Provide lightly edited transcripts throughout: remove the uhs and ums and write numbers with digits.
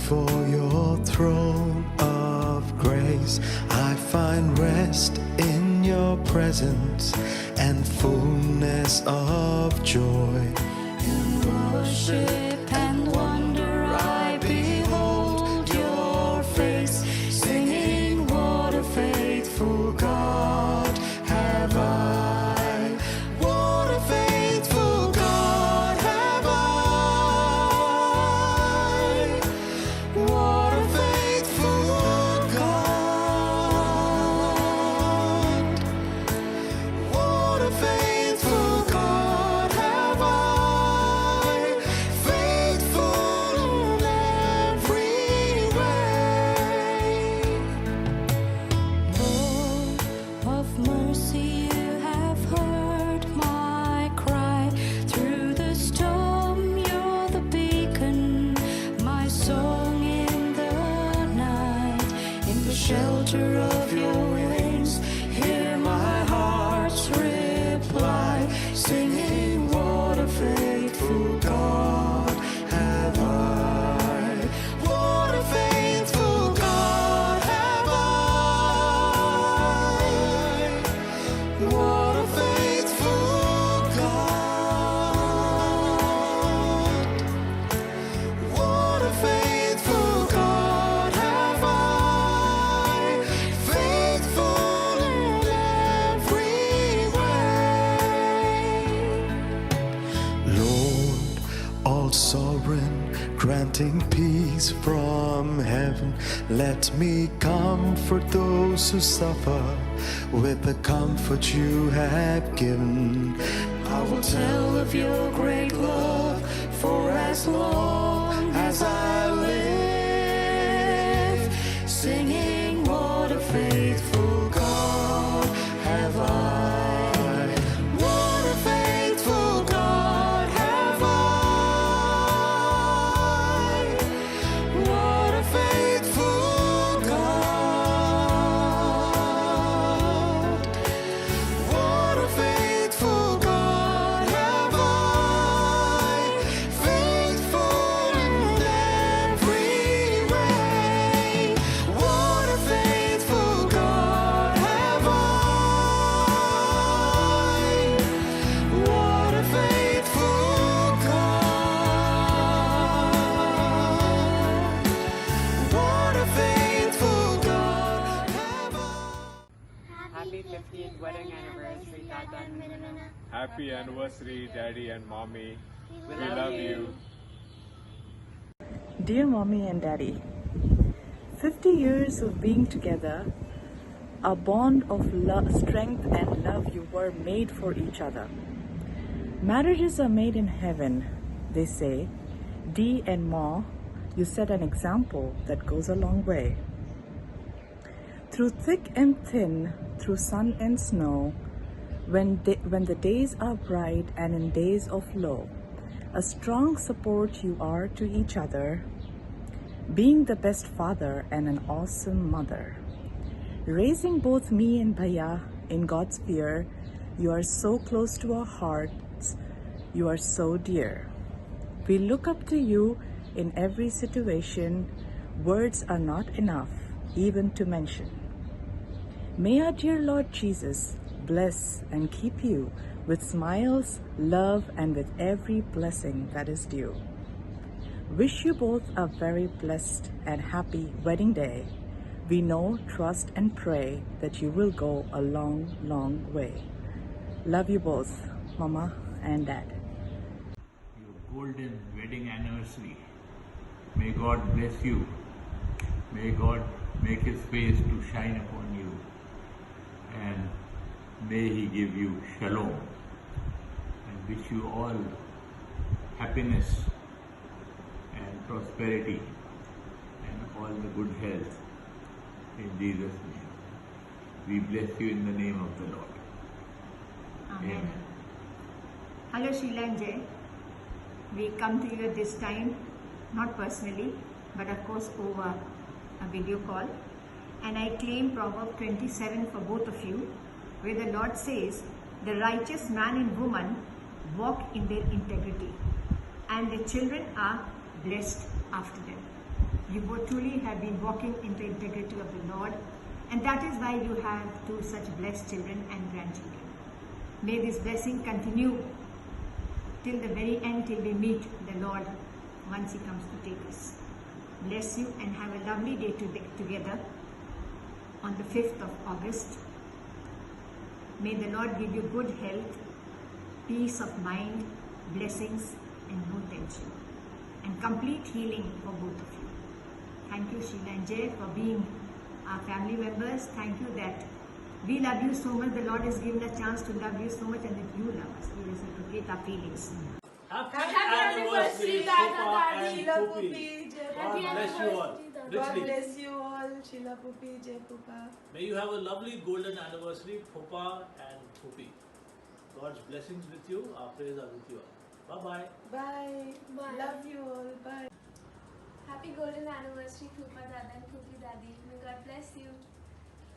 before your throne of grace. I find rest in your presence and fullness of joy. In worship and wonder I behold your face, singing, what a faithful God have I. What a faithful God have I. What a faithful God. What a faithful God have I. Faithful in every way. Lord of mercy, you have heard my cry. Through the storm, you're the beacon, my song in the night. In the shelter of your wings, hear my heart's reply, singing, what a faithful God have I. What a faithful God have I. What a faithful God. What a faithful God have I. Faithful in every way. Lord, all sovereign, granting peace from heaven, let me comfort those who suffer with the comfort you have given. I will tell of your great love for as long as I live, singing, what a faithful God have I. What a faithful God have I. What a faithful God. What a faithful God have I. Faithful in every way. What a faithful God have I. What a faithful God. What a faithful God have I. Happy 50th wedding anniversary, Tata and Nana. Happy anniversary, Daddy and Mommy. We love you. Dear Mommy and Daddy, 50 years of being together, a bond of love, strength and love you were made for each other. Marriages are made in heaven, they say. Dee and Ma, you set an example that goes a long way. Through thick and thin, through sun and snow, when the days are bright and in days of low, a strong support you are to each other, being the best father and an awesome mother. Raising both me and Bhaiya in God's fear, you are so close to our hearts, you are so dear. We look up to you in every situation, words are not enough even to mention. May our dear Lord Jesus bless and keep you with smiles, love, and with every blessing that is due. Wish you both a very blessed and happy wedding day. We know, trust, and pray that you will go a long, long way. Love you both, Mama and Dad. Your golden wedding anniversary. May God bless you. May God make His face to shine upon you. And may He give you shalom. And wish you all happiness and prosperity and all the good health in Jesus' name. We bless you in the name of the Lord. Amen. Hello Sheila and Jay. We come to you at this time, not personally, but of course over a video call. And I claim Proverb 27 for both of you, where the Lord says, the righteous man and woman walk in their integrity, and their children are blessed after them. You both truly have been walking in the integrity of the Lord, and that is why you have two such blessed children and grandchildren. May this blessing continue till the very end, till we meet the Lord once He comes to take us. Bless you and have a lovely day together on the 5th of August. May the Lord give you good health, peace of mind, blessings and no tension, and complete healing for both of you. Thank you, Sheila and Jay, for being our family members. Thank you that we love you so much. The Lord has given a chance to love you so much, and that you love us. We reciprocate our feelings. Happy anniversary, Papa and Pupi. God bless you all. God Richly. bless you all, Sheila Pupi, Jay Pupa. May you have a lovely golden anniversary, Papa and Pupi. God's blessings with you. Our prayers are with you all. Bye-bye. Bye. Bye. Love you all. Bye. Happy golden anniversary, Pupa Dada and Pupi Daddy. May God bless you.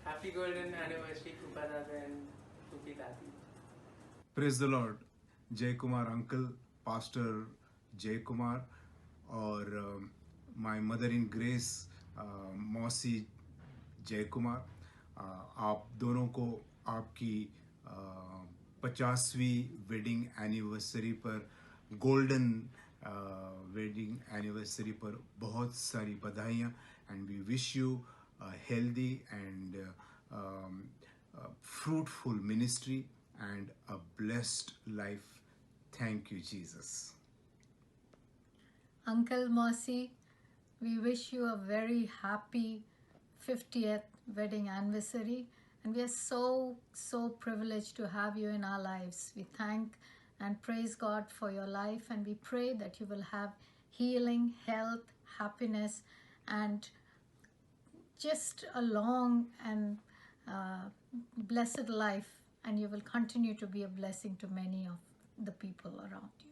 Happy golden anniversary, Pupa Dada and Pupi Dadi. Praise the Lord. Jay Kumar uncle, Pastor Jay Kumar, और my mother in grace, मौसी जय कुमार, आप दोनों को आपकी 50वीं wedding anniversary पर, golden wedding anniversary पर बहुत सारी बधाइयाँ, and we wish you healthy and fruitful ministry and a blessed life. Thank you, Jesus. Uncle Mossy, we wish you a very happy 50th wedding anniversary, and we are so privileged to have you in our lives. We thank and praise God for your life, and we pray that you will have healing, health, happiness, and just a long and blessed life, and you will continue to be a blessing to many of the people around you.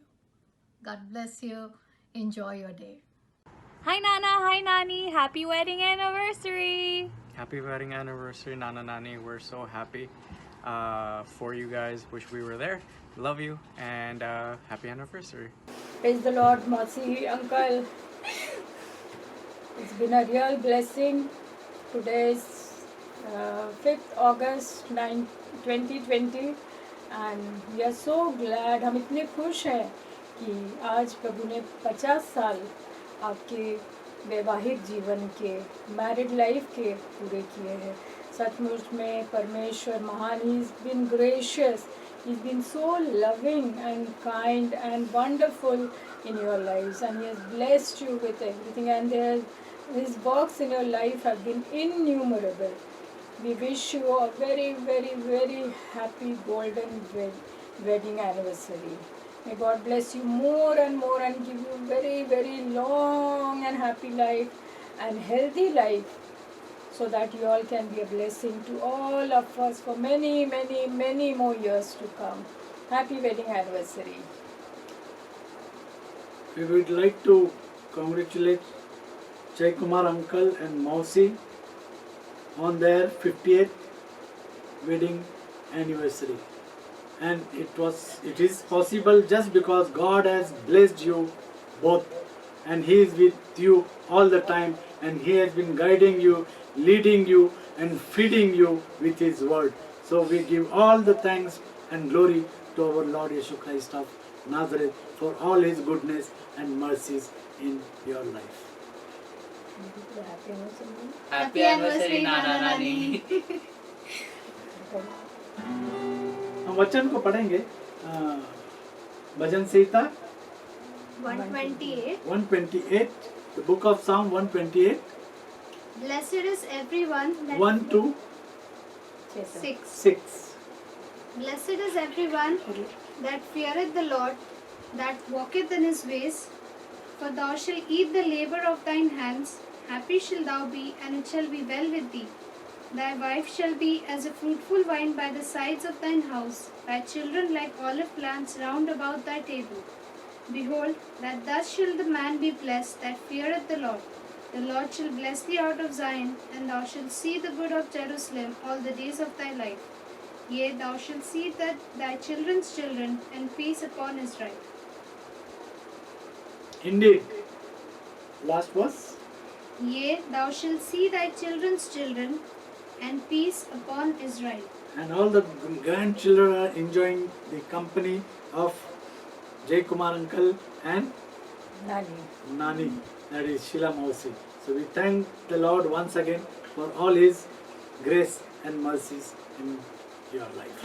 God bless you. Enjoy your day. Hi Nana, hi Nani. Happy wedding anniversary. Happy wedding anniversary, Nana Nani. We're so happy for you guys. Wish we were there. Love you and happy anniversary. Praise the Lord, Mossy, Uncle. It's been a real blessing. Today is 5th August 2020 and we are so glad. हम इतने खुश हैं कि आज प्रभु ने 50 साल आपके वैवाहिक जीवन के, मैरिड लाइफ के पूरे किए हैं. सचमुच में परमेश्वर महान. He's been gracious. He's been so loving and kind and wonderful in your lives, and He has blessed you with everything, and His works in your life have been innumerable. We wish you a very, very, very happy golden wedding anniversary. May God bless you more and more and give you very, very long and happy life and healthy life, so that you all can be a blessing to all of us for many, many, many more years to come. Happy wedding anniversary. We would like to congratulate Jay Kumar uncle and Mausi on their 50th wedding anniversary, and it is possible just because God has blessed you both, and He is with you all the time, and He has been guiding you, leading you and feeding you with His word. So we give all the thanks and glory to our Lord Yeshua Christ of Nazareth for all His goodness and mercies in your life. Happy anniversary, Nana Nani. हम वचन को पढ़ेंगे. भजन संहिता 128, the book of Psalm 128. Blessed is everyone that 1 to 6. Blessed is everyone that feareth the Lord, that walketh in His ways. For thou shalt eat the labor of thine hands. Happy shalt thou be, and it shall be well with thee. Thy wife shall be as a fruitful vine by the sides of thine house, thy children like olive plants round about thy table. Behold, that thus shall the man be blessed that feareth the Lord. The Lord shall bless thee out of Zion, and thou shalt see the good of Jerusalem all the days of thy life. Yea, thou shalt see that thy children's children, and peace upon his right. Indeed. Last verse. Yea, thou shalt see thy children's children, and peace upon Israel. And all the grandchildren are enjoying the company of Jay Kumar uncle and Nani, that is Sheila Mausi. So we thank the Lord once again for all His grace and mercies in your life.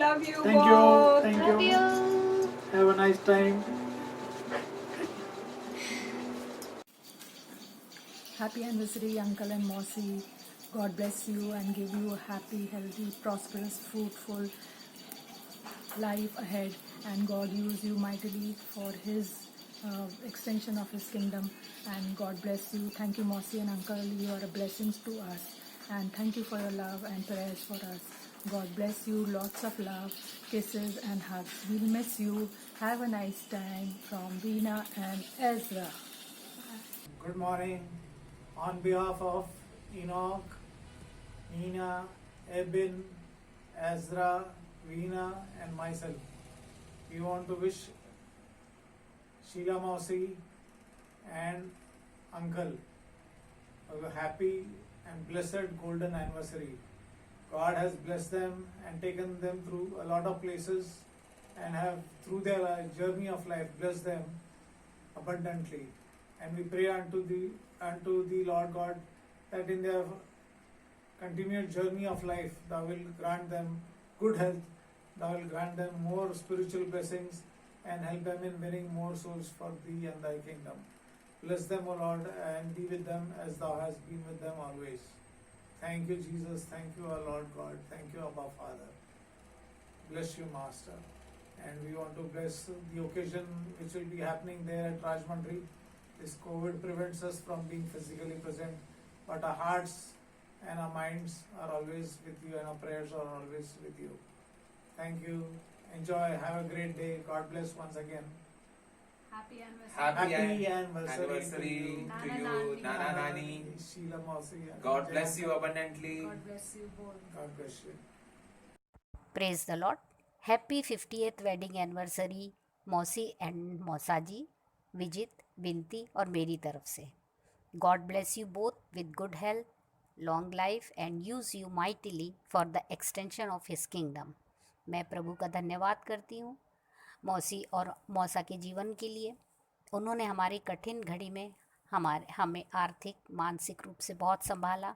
Love you Thank both. you. Thank Love you. you. Have a nice time. Happy anniversary, Uncle and Mossy. God bless you and give you a happy, healthy, prosperous, fruitful life ahead. And God use you mightily for His extension of His kingdom. And God bless you. Thank you, Mossy and Uncle. You are a blessing to us. And thank you for your love and prayers for us. God bless you. Lots of love, kisses and hugs. We'll miss you. Have a nice time from Veena and Ezra. Good morning. On behalf of Enoch, Nina, Ebin, Ezra, Veena and myself, we want to wish Sheila Mausi and Uncle a happy and blessed golden anniversary. God has blessed them and taken them through a lot of places and have through their journey of life blessed them abundantly. And we pray unto the Lord God that in their continued journey of life Thou will grant them good health, Thou will grant them more spiritual blessings and help them in winning more souls for Thee and Thy kingdom. Bless them, O Lord, and be with them as Thou hast been with them always. Thank you, Jesus. Thank you, our Lord God. Thank you, Abba Father. Bless you, Master. And we want to bless the occasion which will be happening there at Rajmundry. This COVID prevents us from being physically present, but our hearts and our minds are always with you and our prayers are always with you. Thank you. Enjoy. Have a great day. God bless once again. Happy anniversary. Happy anniversary to you, Nana Nani, Sheila Mausi. God bless you abundantly. God bless you both. God bless you. Praise the Lord. Happy 50th wedding anniversary मौसी and मौसा जी, विजित, विनती और मेरी तरफ से. God bless you both with good health, long life and use you mightily for the extension of His kingdom. मैं प्रभु का धन्यवाद करती हूँ मौसी और मौसा के जीवन के लिए. उन्होंने हमारी कठिन घड़ी में हमें आर्थिक मानसिक रूप से बहुत संभाला.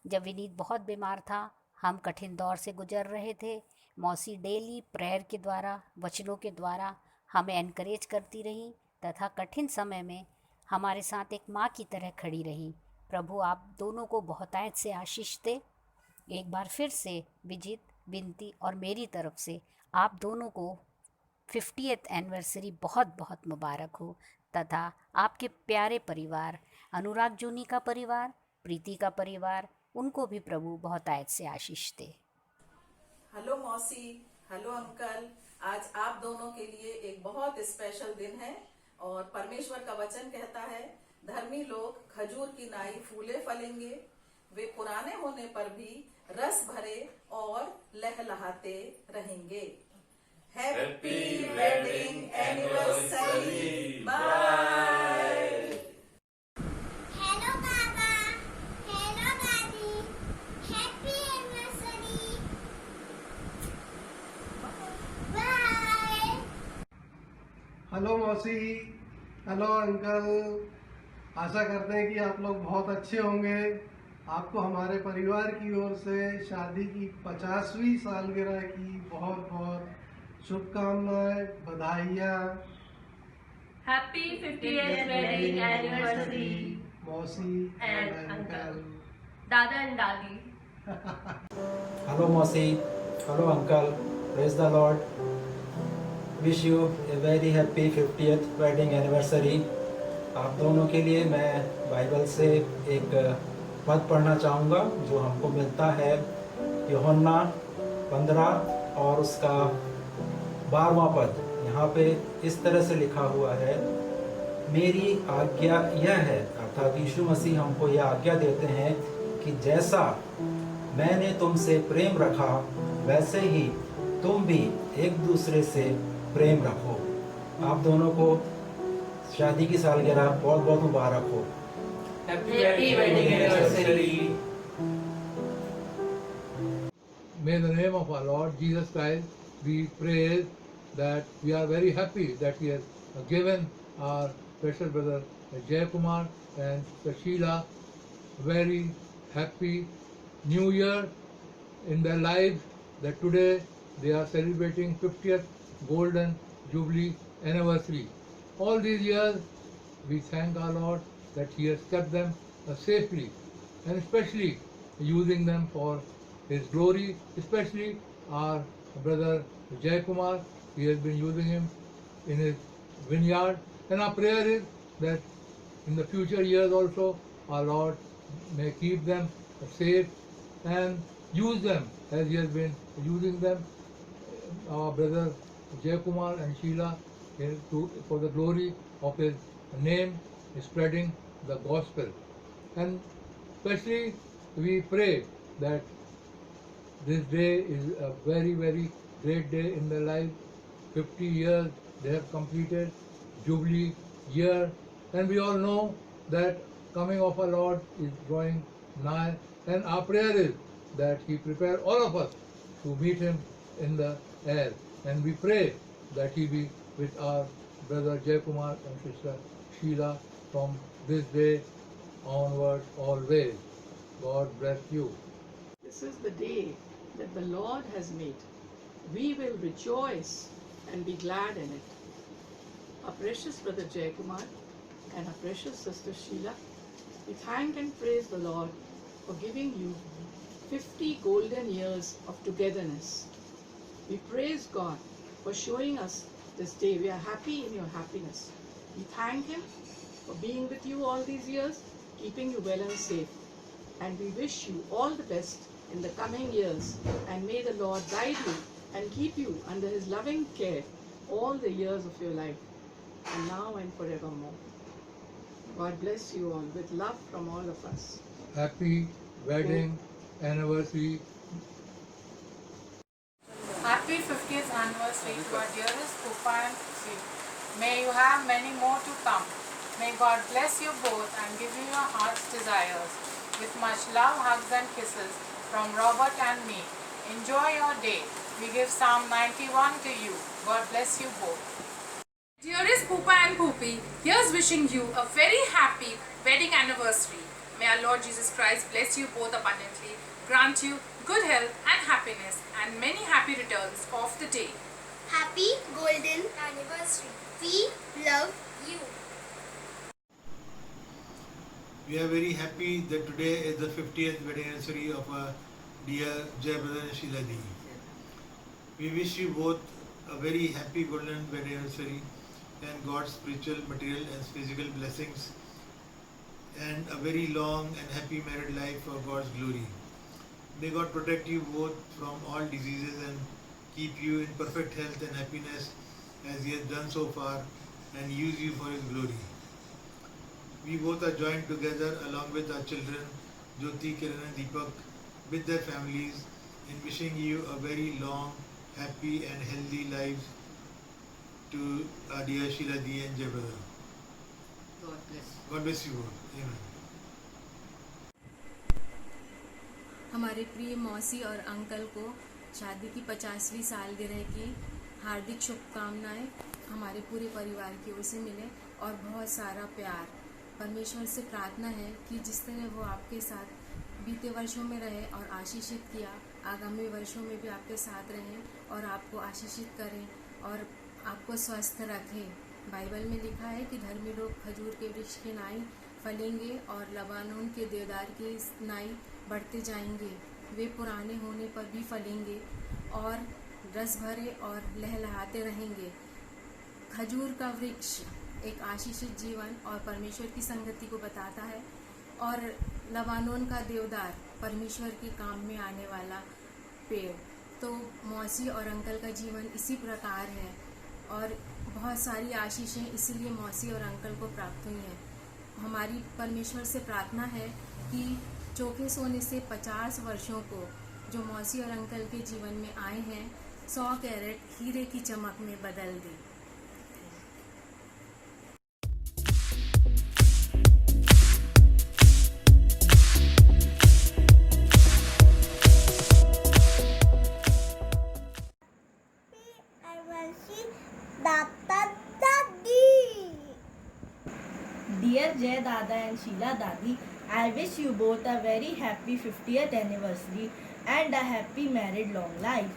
जब विनीत बहुत बीमार था, हम कठिन दौर से गुजर रहे थे. मौसी डेली प्रेयर के द्वारा, वचनों के द्वारा हमें एनकरेज करती रहीं तथा कठिन समय में हमारे साथ एक माँ की तरह खड़ी रहीं. प्रभु आप दोनों को बहुतायत से आशीष दे. एक बार फिर से विजित, विनती और मेरी तरफ से आप दोनों को 50th एनिवर्सरी बहुत बहुत मुबारक हो तथा आपके प्यारे परिवार, अनुराग जूनी का परिवार, प्रीति का परिवार, उनको भी प्रभु बहुतायत से आशीष दे. हेलो मौसी, हेलो अंकल. आज आप दोनों के लिए एक बहुत स्पेशल दिन है और परमेश्वर का वचन कहता है, धर्मी लोग खजूर की नाई फूले फलेंगे, वे पुराने होने पर भी रस भरे और लहलहाते रहेंगे। Happy wedding anniversary. Bye. Hello मौसी, हेलो अंकल। आशा करते हैं कि आप लोग बहुत अच्छे होंगे। आपको हमारे परिवार की ओर से शादी की 50वीं सालगिरह की बहुत बहुत शुभकामनाएं, बधाइयाँ। Happy 50th wedding anniversary, मौसी and uncle, Dada and Dadi. Hello Mosi, hello uncle, praise the Lord. Wish you a very happy 50th wedding anniversary. आप दोनों के लिए मैं बाइबल से एक पद पढ़ना चाहूँगा जो हमको मिलता है यूहन्ना 15 और उसका 12वां पद। यहाँ पे इस तरह से लिखा हुआ है, मेरी आज्ञा यह है, अर्थात यीशु मसीह हमको यह आज्ञा देते हैं कि जैसा मैंने तुमसे प्रेम रखा वैसे ही तुम भी एक दूसरे से प्रेम रखो। आप दोनों को शादी की सालगिरह बहुत बहुत मुबारक हो। Happy wedding anniversary. May the name of our Lord Jesus Christ be praised, that we are very happy that He has given our precious brother Jay Kumar and Sheila very happy New Year in their lives, that today they are celebrating 50th Golden Jubilee anniversary. All these years we thank our Lord that He has kept them safely, and especially using them for His glory, especially our brother Jay Kumar. He has been using him in his vineyard, and our prayer is that in the future years also our Lord may keep them safe and use them as He has been using them, our brother Jay Kumar and Sheila, for the glory of His name, spreading the gospel. And especially we pray that this day is a very, very great day in their life. 50 years they have completed, Jubilee year, and we all know that coming of our Lord is drawing nigh, and our prayer is that He prepare all of us to meet Him in the air, and we pray that He be with our brother Jay Kumar and sister Sheila from this day onward always. God bless you. This is the day that the Lord has made. We will rejoice and be glad in it. Our precious brother Jay Kumar and our precious sister Sheila, we thank and praise the Lord for giving you 50 golden years of togetherness. We praise God for showing us this day. We are happy in your happiness. We thank Him for being with you all these years, keeping you well and safe. And we wish you all the best in the coming years, and may the Lord guide you and keep you under His loving care all the years of your life, and now and forevermore. God bless you all with love from all of us. Happy wedding anniversary. Happy 50th anniversary to our dearest Pupa and Pusi. May you have many more to come. May God bless you both and give you your heart's desires. With much love, hugs and kisses from Robert and me. Enjoy your day. We give Psalm 91 to you. God bless you both. Dearest Pupa and Pupi, here's wishing you a very happy wedding anniversary. May our Lord Jesus Christ bless you both abundantly, grant you good health and happiness, and many happy returns of the day. Happy golden anniversary. We love you. We are very happy that today is the 50th wedding anniversary of our dear Jay brother and Sheila Di. We wish you both a very happy golden wedding anniversary and God's spiritual, material and physical blessings, and a very long and happy married life for God's glory. May God protect you both from all diseases and keep you in perfect health and happiness as He has done so far, and use you for His glory. We both are joined together along with our children, Jyoti, Kiran and Deepak, with their families, in wishing you a very long, happy and healthy lives to our dear Sheila Di and Jay brother. God bless. God bless you both. Amen. हमारे प्रिय मौसी और uncle को शादी की 50वीं सालगिरह की हार्दिक शुभकामनाएं हमारे पूरे परिवार की ओर से मिले और बहुत सारा प्यार। परमेश्वर से प्रार्थना है कि जिस तरह वो आपके साथ बीते वर्षों में रहे और आशीषित किया, आगामी वर्षों में भी आपके साथ रहें और आपको आशीषित करें और आपको स्वस्थ रखें। बाइबल में लिखा है कि धर्मी लोग खजूर के वृक्ष की नाई फलेंगे और लबानोन के देवदार की नाई बढ़ते जाएंगे। वे पुराने होने पर भी फलेंगे और रस भरे और लहलहाते रहेंगे। खजूर का वृक्ष एक आशीषित जीवन और परमेश्वर की संगति को बताता है और लबानोन का देवदार परमेश्वर के काम में आने वाला पेड़। तो मौसी और अंकल का जीवन इसी प्रकार है और बहुत सारी आशीषें इसीलिए मौसी और अंकल को प्राप्त हुई हैं। हमारी परमेश्वर से प्रार्थना है कि चौके सोने से 50 वर्षों को जो मौसी और अंकल के जीवन में आए हैं 100 कैरेट हीरे की चमक में बदल दे। Dear Jay Dada and Sheila Dadi, I wish you both a very happy 50th anniversary and a happy married long life.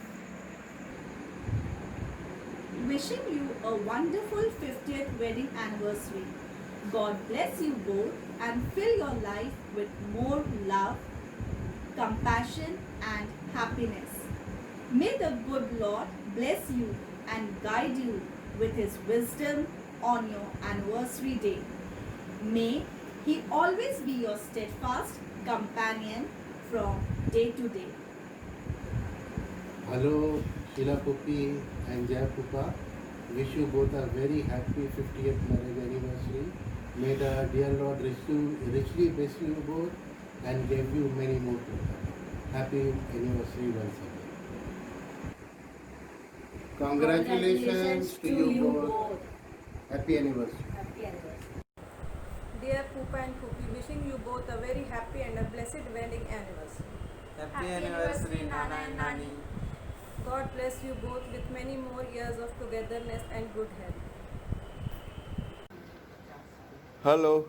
Wishing you a wonderful 50th wedding anniversary. God bless you both and fill your life with more love, compassion and happiness. May the good Lord bless you and guide you with His wisdom on your anniversary day. May He always be your steadfast companion from day to day. Hello, Sheila Puppy and Jai Pupa. Wish you both a very happy 50th marriage anniversary. May the dear Lord richly bless you both and give you many more to come. Happy anniversary once again. Congratulations to you both. Happy anniversary. Dear Poopa and Poopi, wishing you both a very happy and a blessed wedding anniversary. Happy anniversary, Nana and Nani. God bless you both with many more years of togetherness and good health. Hello.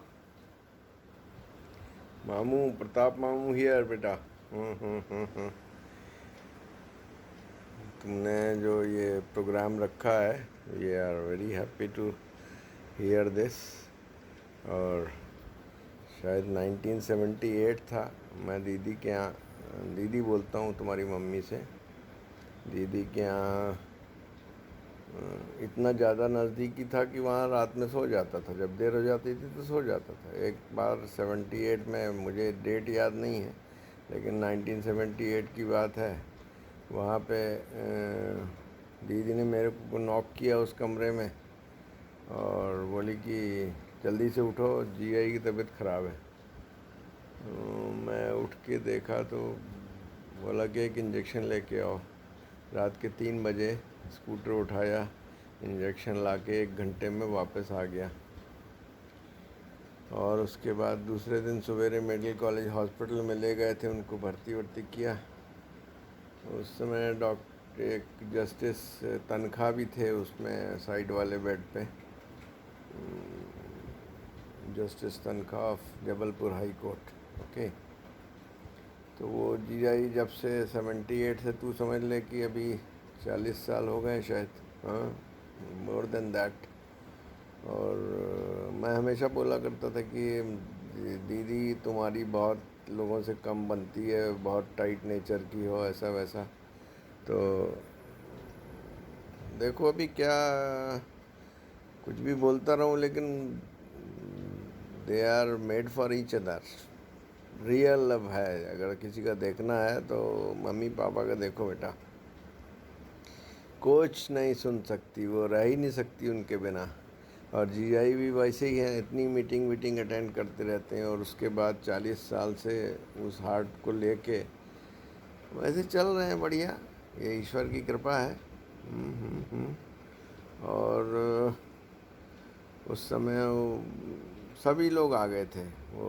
Mamu, Pratap Mamu here, बेटा। तुमने जो ये programme रखा है, we are very happy to hear this। और शायद 1978 था। मैं दीदी के यहाँ, दीदी बोलता हूँ तुम्हारी मम्मी से, दीदी के यहाँ इतना ज़्यादा नज़दीकी था कि वहाँ रात में सो जाता था। जब देर हो जाती थी तो सो जाता था। एक बार 78 में, मुझे डेट याद नहीं है, लेकिन 1978 की बात है, वहाँ पे दीदी ने मेरे को नॉक किया उस कमरे में और बोली कि जल्दी से उठो, जीआई की तबीयत ख़राब है। मैं उठ के देखा तो बोला कि एक इंजेक्शन लेके आओ। रात के 3 बजे स्कूटर उठाया, इंजेक्शन लाके 1 घंटे में वापस आ गया। और उसके बाद दूसरे दिन सवेरे मेडिकल कॉलेज हॉस्पिटल में ले गए थे, उनको भर्ती किया। उस समय डॉक्टर, एक जस्टिस तनख्वाह भी थे उसमें साइड वाले बेड पे, जस्टिस तनख्वाह of Jabalpur high court. Okay, तो वो जीजाई जब से 78 से तू समझ ले कि अभी 40 साल हो गए शायद, हाँ, मोर देन दैट। और मैं हमेशा बोला करता था कि दीदी तुम्हारी बहुत लोगों से कम बनती है, बहुत टाइट नेचर की हो, ऐसा वैसा। तो देखो अभी क्या कुछ भी बोलता रहूँ, लेकिन they are made for each other. Real love है। अगर किसी का देखना है तो मम्मी पापा का देखो बेटा, कुछ नहीं सुन सकती, वो रह ही नहीं सकती उनके बिना। और जीजाई भी वैसे ही हैं, इतनी मीटिंग अटेंड करते रहते हैं और उसके बाद 40 साल से उस हार्ट को लेके वैसे चल रहे हैं बढ़िया। ये ईश्वर की कृपा है। और उस समय वो सभी लोग आ गए थे वो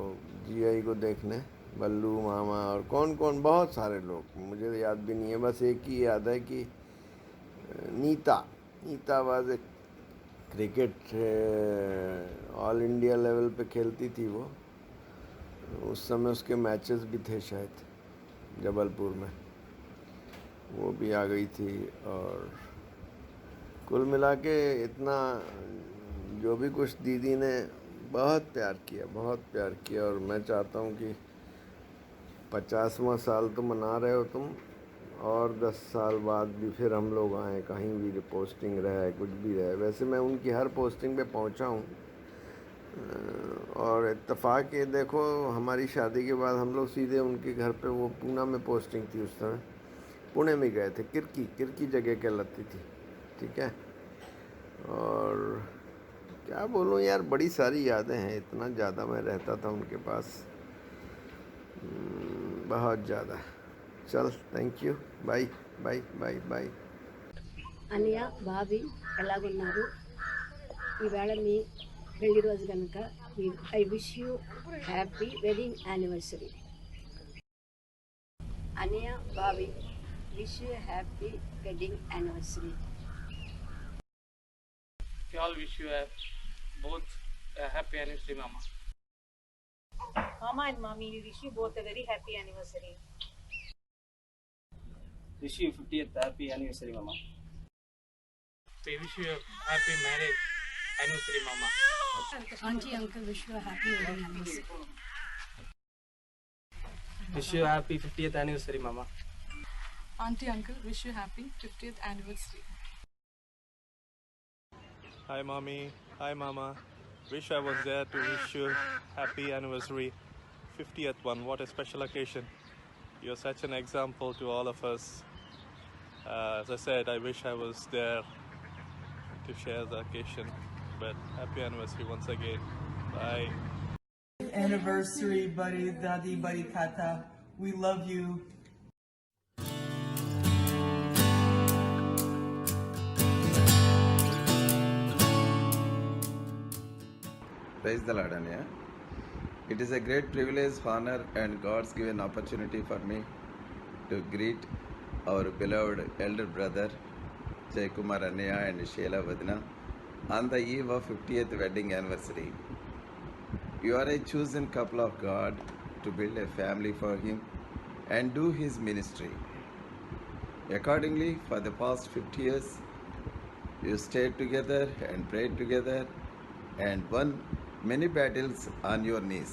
जीआई को देखने, बल्लू मामा और कौन कौन, बहुत सारे लोग, मुझे याद भी नहीं है। बस एक ही याद है कि नीता वाज एक क्रिकेट ऑल इंडिया लेवल पे खेलती थी वो। उस समय उसके मैचेस भी थे शायद जबलपुर में, वो भी आ गई थी। और कुल मिला के इतना जो भी कुछ दीदी ने बहुत प्यार किया। और मैं चाहता हूँ कि 50वां साल तो मना रहे हो तुम, और 10 साल बाद भी फिर हम लोग आएँ, कहीं भी पोस्टिंग रहे, कुछ भी रहे। वैसे मैं उनकी हर पोस्टिंग पे पहुँचा हूँ। और इत्तेफाक ये देखो, हमारी शादी के बाद हम लोग सीधे उनके घर पे, वो पूना में पोस्टिंग थी उस समय, पुणे में गए थे। किरकी जगह कहलाती थी, ठीक है। और क्या बोलूँ यार, बड़ी सारी यादें हैं। इतना ज़्यादा मैं रहता था उनके पास, बहुत ज़्यादा। चल, thank you, bye bye bye bye. అన్నయ్య బాబీ ఎలాగున్నారు? ఈవేళ మీ పెళ్లి రోజు కనుక I wish you happy wedding anniversary. అన్నయ్య Bobby wish you happy wedding anniversary. We all wish you both a happy anniversary, Mama. Mama and Mommy, we wish you both a very happy anniversary. Wish you 50th happy anniversary, Mama. We wish you a happy marriage anniversary, Mama. Auntie, uncle, wish you a happy wedding anniversary. Wish you a happy 50th anniversary, Mama. Auntie, uncle, wish you happy 50th anniversary. Hi mommy, hi mama. Wish I was there to wish you happy anniversary, 50th one. What a special occasion. You're such an example to all of us. As I said, I wish I was there to share the occasion. But happy anniversary once again. Bye. Anniversary, buddy, daddy, buddy, tata. We love you. Praise the Lord, Anya. It is a great privilege, honor, and God's given opportunity for me to greet our beloved elder brother Jay Kumar Anya and Sheila Vadina on the eve of 50th wedding anniversary. You are a chosen couple of God to build a family for Him and do His ministry. Accordingly, for the past 50 years, you stayed together and prayed together and won many battles on your knees.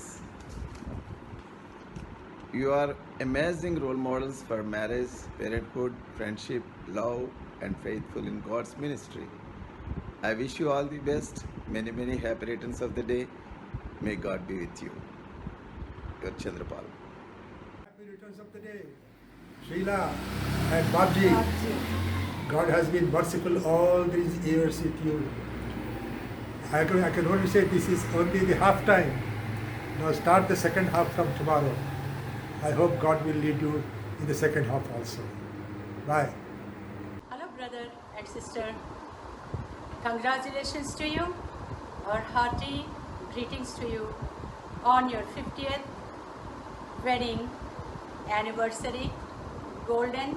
You are amazing role models for marriage, parenthood, friendship, love, and faithful in God's ministry. I wish you all the best. Many, many happy returns of the day. May God be with you. Your Chandrapal. Happy returns of the day. Sheila and Babji, God has been merciful all these years with you. I can only say this is only the half time. Now start the second half from tomorrow. I hope God will lead you in the second half also. Bye. Hello, brother and sister. Congratulations to you. Our hearty greetings to you on your 50th wedding anniversary golden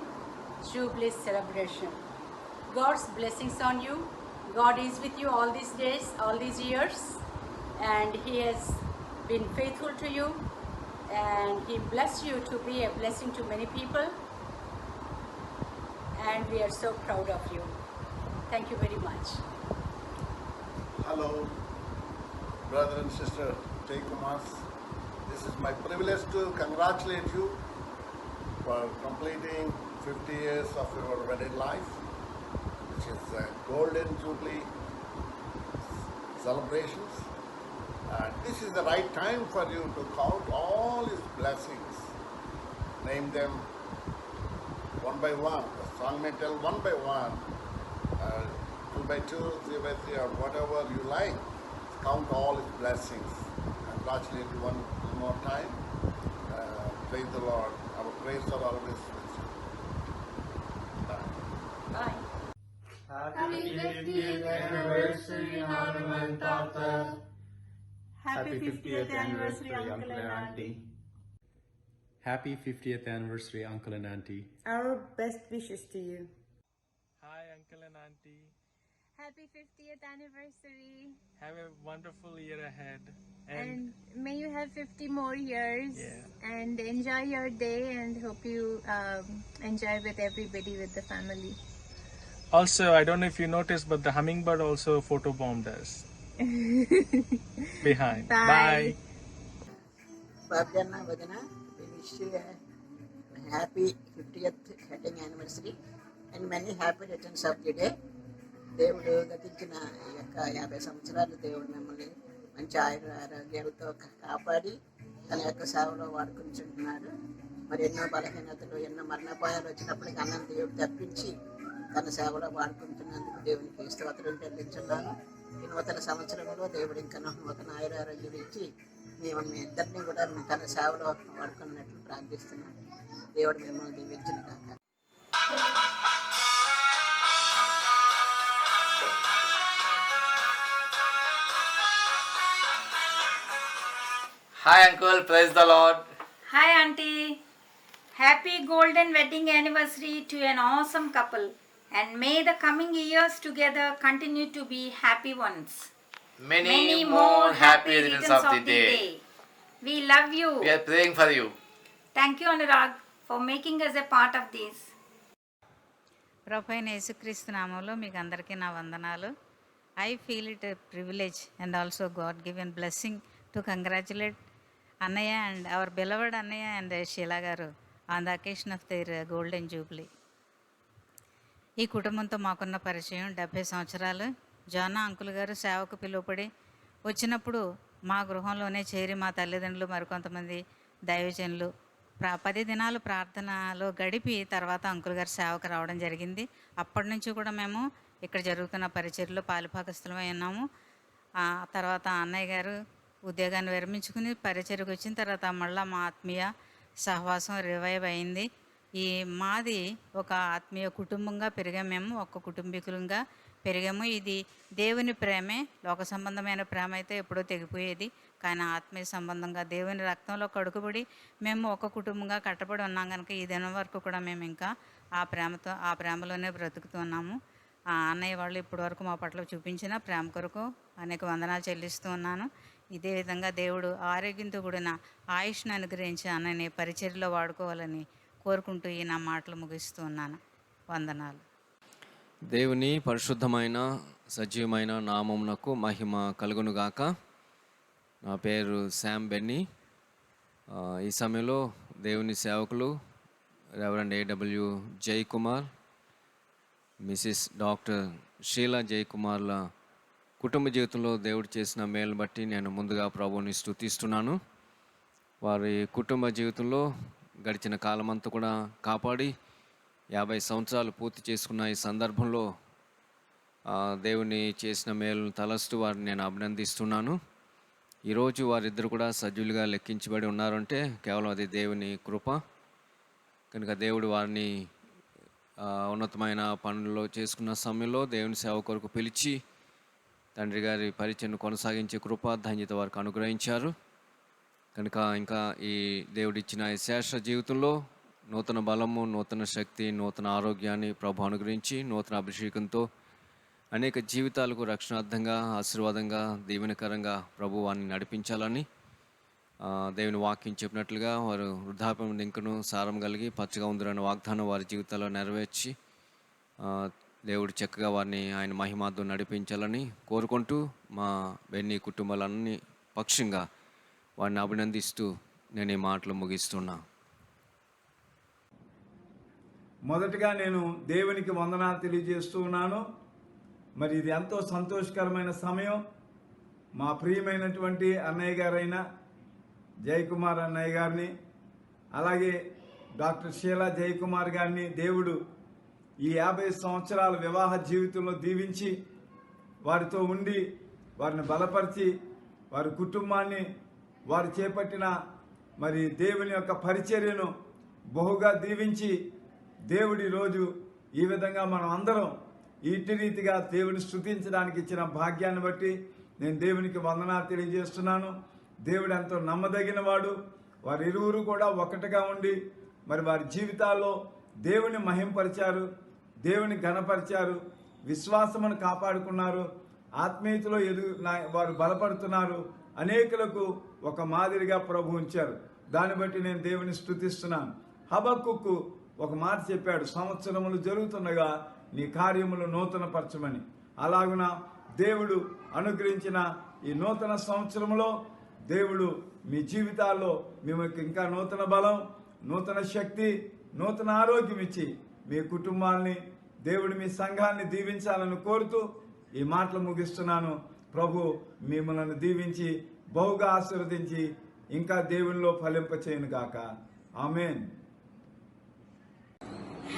jubilee celebration. God's blessings on you. God is with you all these days, all these years, and He has been faithful to you, and He blessed you to be a blessing to many people, and we are so proud of you. Thank you very much. Hello, brother and sister Jay Kumar. This is my privilege to congratulate you for completing 50 years of your wedded life, which is a golden jubilee celebrations. And this is the right time for you to count all His blessings. Name them one by one. The song may tell one by one. To 3/2, 3/3, or whatever you like. Count all His blessings. Congratulate you one more time. Praise the Lord. Our prayers are always with you. Bye. Happy 50th anniversary, Honorable Doctor. Happy 50th anniversary, Uncle and Auntie. Happy 50th anniversary, Uncle and Auntie. Our best wishes to you. Hi, Uncle and Auntie. Happy 50th anniversary. Have a wonderful year ahead. And may you have 50 more years. Yeah. And enjoy your day, and hope you enjoy with everybody, with the family. Also, I don't know if you noticed, but the hummingbird also photobombed us. Behind. Bye. Babjana Vadana, we wish you a happy 50th wedding anniversary and many happy returns of the day. దేవుడు గతించిన ఈ యొక్క 50 సంవత్సరాలు దేవుడు మిమ్మల్ని మంచి ఆరోగ్యాలతో కాపాడి తన యొక్క సేవలో వాడుకుంటున్నాడు. మరి ఎన్నో బలహీనతలు, ఎన్నో మరణపాయాలు వచ్చినప్పటికీ అన్నం దేవుడు తప్పించి తన సేవలో వాడుకుంటున్నందుకు దేవునికి స్తోత్రం చెల్లించున్నాను. ఈ నూతన సంవత్సరంలో దేవుడు ఇంకా నూతన ఆరోగ్యం ఇచ్చి మేము మీ ఇద్దరిని కూడా తన సేవలో వాడుకున్నట్లు ప్రార్థిస్తున్నాను. దేవుడు మిమ్మల్ని దీవించును గాక. Hi Uncle, praise the Lord. Hi Auntie. Happy golden wedding anniversary to an awesome couple, and may the coming years together continue to be happy ones. Many more happy returns of the day. We love you. We are praying for you. Thank you, Anurag, for making us a part of this. ప్రభు అయిన యేసుక్రీస్తు నామంలో మీకు అందరికీ నా వందనాలు. I feel it a privilege and also God given blessing to congratulate Annaya and our beloved Annaya and Sheila garu on the occasion of their golden jubilee. ఈ కుటుంబంతో మాకున్న పరిచయం 70 సంవత్సరాలు. జానా అంకుల్ గారు సేవకు పిలువపడి వచ్చినప్పుడు మా గృహంలోనే చేరి మా తల్లిదండ్రులు మరికొంతమంది దైవజనులు 10 దినాలు ప్రార్థనలో గడిపి తర్వాత అంకుల్ గారు సేవకు రావడం జరిగింది. అప్పటి నుంచి కూడా మేము ఇక్కడ జరుగుతున్న పరిచర్యలో పాలుభాగస్థులమై ఉన్నాము. తర్వాత అన్నయ్య గారు ఉద్యోగాన్ని విరమించుకుని పరిచర్యకు వచ్చిన తర్వాత మళ్ళీ మా ఆత్మీయ సహవాసం రివైవ్ అయింది. మాది ఒక ఆత్మీయ కుటుంబంగా పెరిగాము. మేము ఒక కుటుంబీకులంగా పెరిగాము. ఇది దేవుని ప్రేమే. లోక సంబంధమైన ప్రేమ అయితే ఎప్పుడో తెగిపోయేది. కానీ ఆత్మీయ సంబంధంగా దేవుని రక్తంలో కడుగుబడి మేము ఒక కుటుంబంగా కట్టబడి ఉన్నాం కనుక ఈ దినం వరకు కూడా మేము ఇంకా ఆ ప్రేమలోనే బ్రతుకుతున్నాము. అన్నయ్య వాళ్ళు ఇప్పటి వరకు మా పట్ల చూపించిన ప్రేమ కొరకు అనేక వందనాలు చెల్లిస్తూ ఉన్నాను. ఇదే విధంగా దేవుడు ఆరోగ్యంతో కూడిన ఆయుష్ను అనుగ్రహించి అన్నని పరిచర్యలో వాడుకోవాలని కోరుకుంటూ ఈ నా మాటలు ముగిస్తూ ఉన్నాను. వందనాలు. దేవుని పరిశుద్ధమైన సజీవమైన నామమునకు మహిమ కలుగునుగాక. నా పేరు శామ్ బెన్నీ. ఈ సమయంలో దేవుని సేవకులు reverend A.W. Jayakumar, Mrs doctor Sheela జయకుమార్ల కుటుంబ జీవితంలో దేవుడు చేసిన మేలు బట్టి నేను ముందుగా ప్రభువుని స్తుతిస్తున్నాను. వారి కుటుంబ జీవితంలో గడిచిన కాలమంతా కూడా కాపాడి 50 సంవత్సరాలు పూర్తి చేసుకున్న ఈ సందర్భంలో దేవుని చేసిన మేలును తలస్తూ వారిని నేను అభినందిస్తున్నాను. ఈరోజు వారిద్దరు కూడా సజీవులుగా లెక్కించబడి ఉన్నారంటే కేవలం అది దేవుని కృప. కనుక దేవుడు వారిని ఉన్నతమైన పనుల్లో చేసుకున్న సమయంలో దేవుని సేవ కొరకు పిలిచి తండ్రి గారి పరిచయను కొనసాగించే కృప ధన్యత వారికి అనుగ్రహించారు. కనుక ఇంకా ఈ దేవుడిచ్చిన ఈ శేష జీవితంలో నూతన బలము, నూతన శక్తి, నూతన ఆరోగ్యాన్ని ప్రభు అనుగ్రహించి నూతన అభిషేకంతో అనేక జీవితాలకు రక్షణార్థంగా, ఆశీర్వాదంగా, దీవెనకరంగా ప్రభు వారిని నడిపించాలని దేవుని వాక్యం చెప్పినట్లుగా వారు వృద్ధాప్యం ఇంకను సారం కలిగి పచ్చగా ఉందరన్న వాగ్దానం వారి జీవితాల్లో నెరవేర్చి దేవుడు చక్కగా వారిని ఆయన మహిమార్థం నడిపించాలని కోరుకుంటూ మా బెన్నీ కుటుంబాలన్నీ పక్షంగా వారిని అభినందిస్తూ నేను ఈ మాటలు ముగిస్తున్నా. మొదటగా నేను దేవునికి వందనాలు తెలియజేస్తూ ఉన్నాను. మరి ఇది ఎంతో సంతోషకరమైన సమయం. మా ప్రియమైనటువంటి అన్నయ్య గారైన జయకుమార్ అన్నయ్య గారిని, అలాగే డాక్టర్ షీలా జయకుమార్ గారిని దేవుడు ఈ 50 సంవత్సరాల వివాహ జీవితంలో దీవించి వారితో ఉండి వారిని బలపరిచి వారి కుటుంబాన్ని వారు చేపట్టిన మరి దేవుని యొక్క పరిచర్యను బహుగా దీవించి దేవుడి రోజు ఈ విధంగా మనం అందరం ఇట్టి రీతిగా దేవుని స్తుతించడానికి ఇచ్చిన భాగ్యాన్ని బట్టి నేను దేవునికి వందనాలు తెలియజేస్తున్నాను. దేవుడు ఎంతో నమ్మదగిన వాడు. వారి ఇరువురు కూడా ఒకటిగా ఉండి మరి వారి జీవితాల్లో దేవుని మహింపరిచారు, దేవుని ఘనపరిచారు, విశ్వాసమును కాపాడుకున్నారు, ఆత్మీయతలో వారు బలపడుతున్నారు, అనేకులకు ఒక మాదిరిగా ప్రభు ఉంచారు. దాన్ని బట్టి నేను దేవుని స్తుతిస్తున్నాను. హబక్కుకు ఒక మాట చెప్పాడు, సంవత్సరములు జరుగుతుండగా నీ కార్యములు నూతనపరచమని. అలాగున దేవుడు అనుగ్రహించిన ఈ నూతన సంవత్సరంలో దేవుడు మీ జీవితాల్లో మీకు ఇంకా నూతన బలం, నూతన శక్తి, నూతన ఆరోగ్యం ఇచ్చి మీ కుటుంబాన్ని, దేవుడు మీ సంఘాన్ని దీవించాలని కోరుతూ ఈ మాటలు ముగిస్తున్నాను. ప్రభు మిమ్మల్ని దీవించి బహుగా ఆశీర్వదించి ఇంకా దేవునిలో ఫలింపచేయును గాక. ఆమేన్.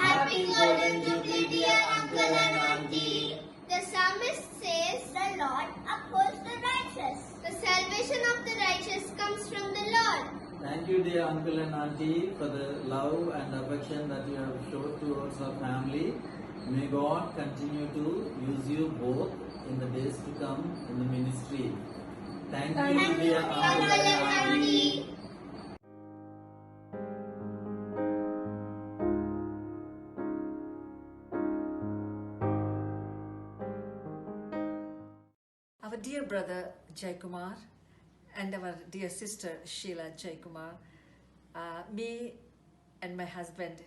Happy Golden Jubilee, dear uncle and auntie. The psalmist says, "The Lord upholds the righteous. The salvation of the righteous comes from the Lord." Thank you, dear uncle and auntie, for the love and affection that you have shown towards our family. May God continue to use you both in the days to come in the ministry. Thank you, dear uncle and auntie. Our dear brother Jai Kumar and our dear sister Sheila Jai Kumar, me and my husband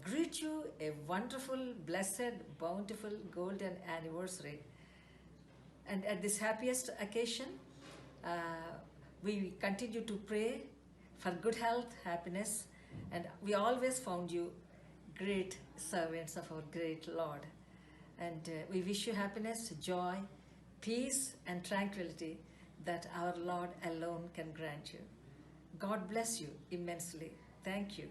greet you a wonderful, blessed, bountiful golden anniversary. And at this happiest occasion, we continue to pray for good health, happiness, and we always found you great servants of our great Lord. And we wish you happiness, joy, peace and tranquility that our Lord alone can grant you. God bless you immensely. Thank you.